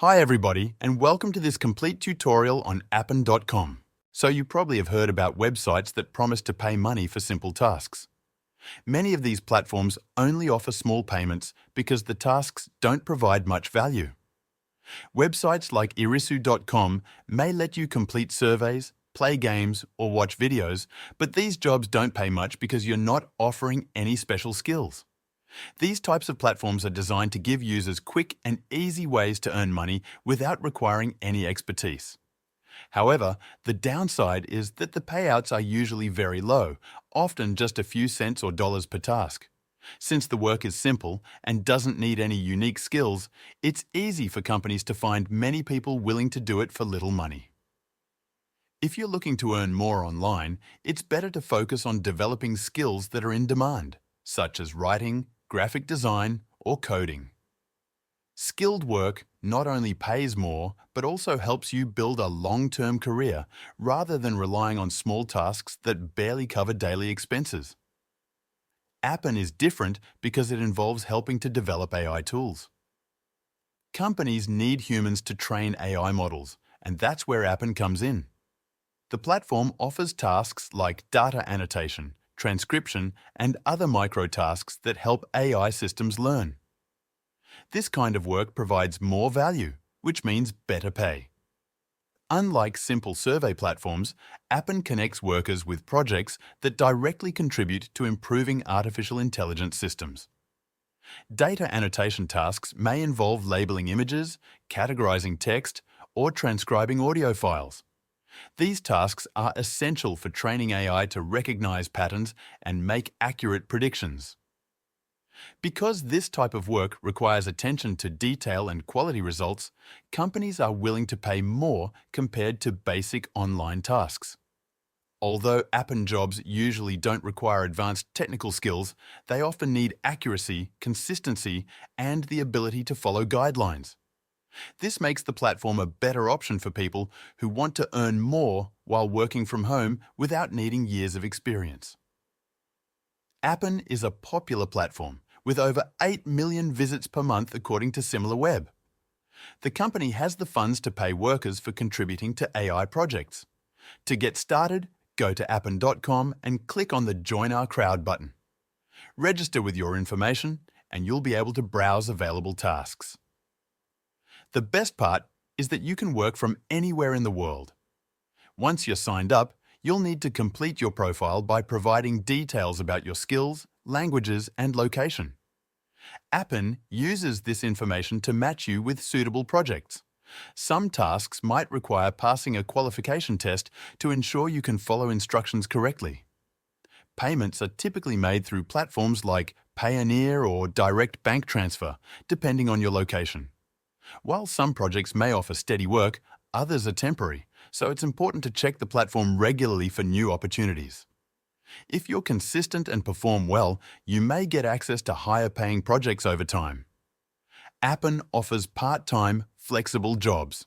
Hi everybody, and welcome to this complete tutorial on Appen.com. So you probably have heard about websites that promise to pay money for simple tasks. Many of these platforms only offer small payments because the tasks don't provide much value. Websites like irisu.com may let you complete surveys, play games, or watch videos, but these jobs don't pay much because you're not offering any special skills. These types of platforms are designed to give users quick and easy ways to earn money without requiring any expertise. However, the downside is that the payouts are usually very low, often just a few cents or dollars per task. Since the work is simple and doesn't need any unique skills, it's easy for companies to find many people willing to do it for little money. If you're looking to earn more online, it's better to focus on developing skills that are in demand, such as writing, graphic design, or coding. Skilled work not only pays more, but also helps you build a long-term career rather than relying on small tasks that barely cover daily expenses. Appen is different because it involves helping to develop AI tools. Companies need humans to train AI models, and that's where Appen comes in. The platform offers tasks like data annotation, transcription, and other micro-tasks that help AI systems learn. This kind of work provides more value, which means better pay. Unlike simple survey platforms, Appen connects workers with projects that directly contribute to improving artificial intelligence systems. Data annotation tasks may involve labeling images, categorizing text, or transcribing audio files. These tasks are essential for training AI to recognize patterns and make accurate predictions. Because this type of work requires attention to detail and quality results, companies are willing to pay more compared to basic online tasks. Although Appen jobs usually don't require advanced technical skills, they often need accuracy, consistency, and the ability to follow guidelines. This makes the platform a better option for people who want to earn more while working from home without needing years of experience. Appen is a popular platform with over 8 million visits per month according to SimilarWeb. The company has the funds to pay workers for contributing to AI projects. To get started, go to appen.com and click on the Join Our Crowd button. Register with your information and you'll be able to browse available tasks. The best part is that you can work from anywhere in the world. Once you're signed up, you'll need to complete your profile by providing details about your skills, languages, and location. Appen uses this information to match you with suitable projects. Some tasks might require passing a qualification test to ensure you can follow instructions correctly. Payments are typically made through platforms like Payoneer or direct bank transfer, depending on your location. While some projects may offer steady work, others are temporary, so it's important to check the platform regularly for new opportunities. If you're consistent and perform well, you may get access to higher-paying projects over time. Appen offers part-time, flexible jobs.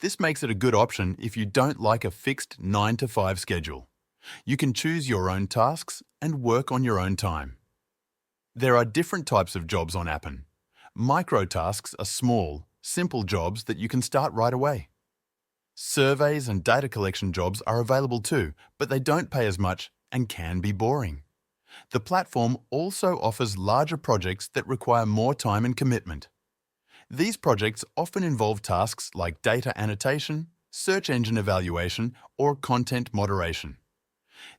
This makes it a good option if you don't like a fixed 9-to-5 schedule. You can choose your own tasks and work on your own time. There are different types of jobs on Appen. Micro-tasks are small, simple jobs that you can start right away. Surveys and data collection jobs are available too, but they don't pay as much and can be boring. The platform also offers larger projects that require more time and commitment. These projects often involve tasks like data annotation, search engine evaluation, or content moderation.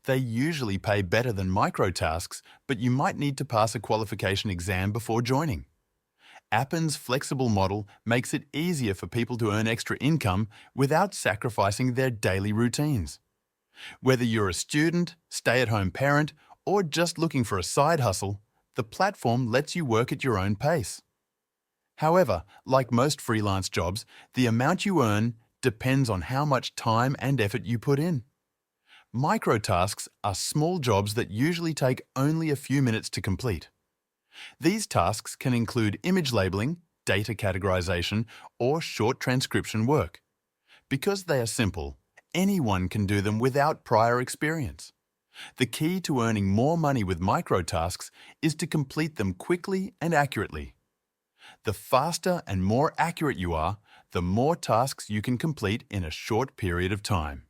They usually pay better than micro-tasks, but you might need to pass a qualification exam before joining. Appen's flexible model makes it easier for people to earn extra income without sacrificing their daily routines. Whether you're a student, stay-at-home parent, or just looking for a side hustle, the platform lets you work at your own pace. However, like most freelance jobs, the amount you earn depends on how much time and effort you put in. Micro-tasks are small jobs that usually take only a few minutes to complete. These tasks can include image labeling, data categorization, or short transcription work. Because they are simple, anyone can do them without prior experience. The key to earning more money with micro-tasks is to complete them quickly and accurately. The faster and more accurate you are, the more tasks you can complete in a short period of time.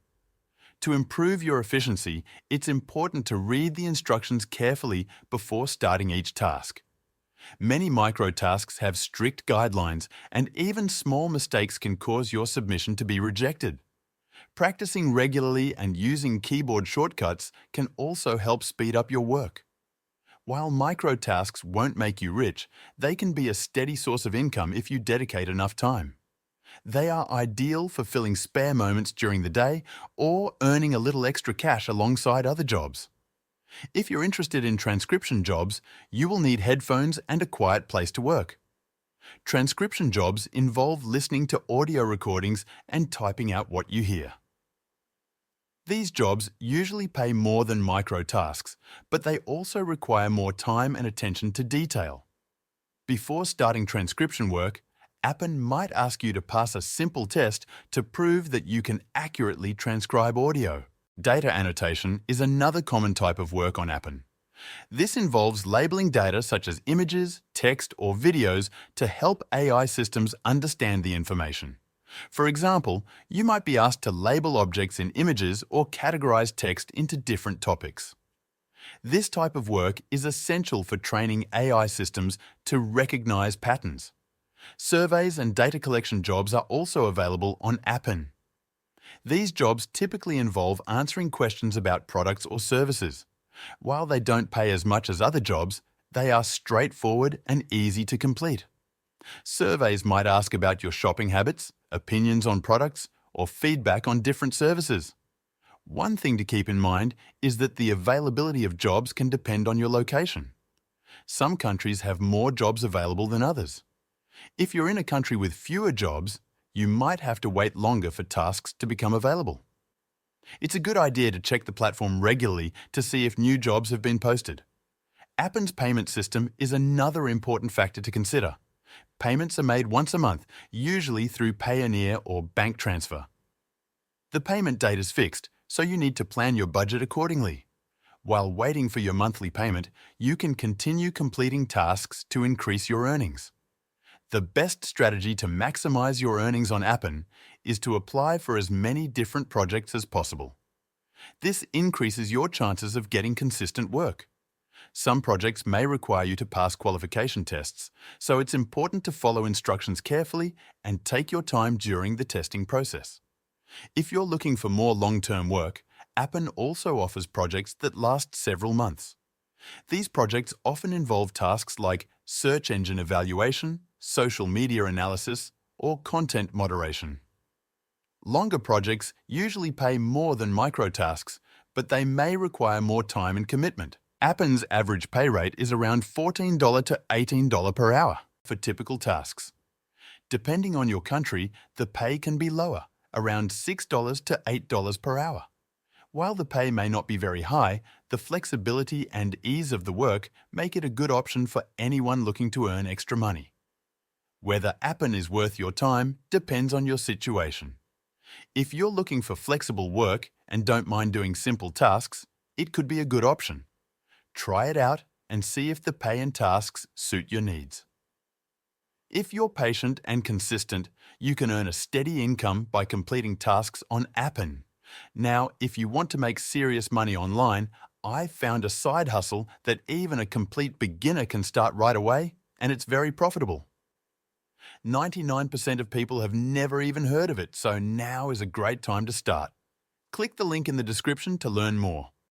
To improve your efficiency, it's important to read the instructions carefully before starting each task. Many microtasks have strict guidelines, and even small mistakes can cause your submission to be rejected. Practicing regularly and using keyboard shortcuts can also help speed up your work. While microtasks won't make you rich, they can be a steady source of income if you dedicate enough time. They are ideal for filling spare moments during the day or earning a little extra cash alongside other jobs. If you're interested in transcription jobs, you will need headphones and a quiet place to work. Transcription jobs involve listening to audio recordings and typing out what you hear. These jobs usually pay more than microtasks, but they also require more time and attention to detail. Before starting transcription work, Appen might ask you to pass a simple test to prove that you can accurately transcribe audio. Data annotation is another common type of work on Appen. This involves labeling data such as images, text, or videos to help AI systems understand the information. For example, you might be asked to label objects in images or categorize text into different topics. This type of work is essential for training AI systems to recognize patterns. Surveys and data collection jobs are also available on Appen. These jobs typically involve answering questions about products or services. While they don't pay as much as other jobs, they are straightforward and easy to complete. Surveys might ask about your shopping habits, opinions on products, or feedback on different services. One thing to keep in mind is that the availability of jobs can depend on your location. Some countries have more jobs available than others. If you're in a country with fewer jobs, you might have to wait longer for tasks to become available. It's a good idea to check the platform regularly to see if new jobs have been posted. Appen's payment system is another important factor to consider. Payments are made once a month, usually through Payoneer or bank transfer. The payment date is fixed, so you need to plan your budget accordingly. While waiting for your monthly payment, you can continue completing tasks to increase your earnings. The best strategy to maximize your earnings on Appen is to apply for as many different projects as possible. This increases your chances of getting consistent work. Some projects may require you to pass qualification tests, so it's important to follow instructions carefully and take your time during the testing process. If you're looking for more long-term work, Appen also offers projects that last several months. These projects often involve tasks like search engine evaluation, social media analysis, or content moderation. Longer projects usually pay more than microtasks, but they may require more time and commitment. Appen's average pay rate is around $14 to $18 per hour for typical tasks. Depending on your country, the pay can be lower, around $6 to $8 per hour. While the pay may not be very high, the flexibility and ease of the work make it a good option for anyone looking to earn extra money. Whether Appen is worth your time depends on your situation. If you're looking for flexible work and don't mind doing simple tasks, it could be a good option. Try it out and see if the pay and tasks suit your needs. If you're patient and consistent, you can earn a steady income by completing tasks on Appen. Now, if you want to make serious money online, I've found a side hustle that even a complete beginner can start right away, and it's very profitable. 99% of people have never even heard of it, so now is a great time to start. Click the link in the description to learn more.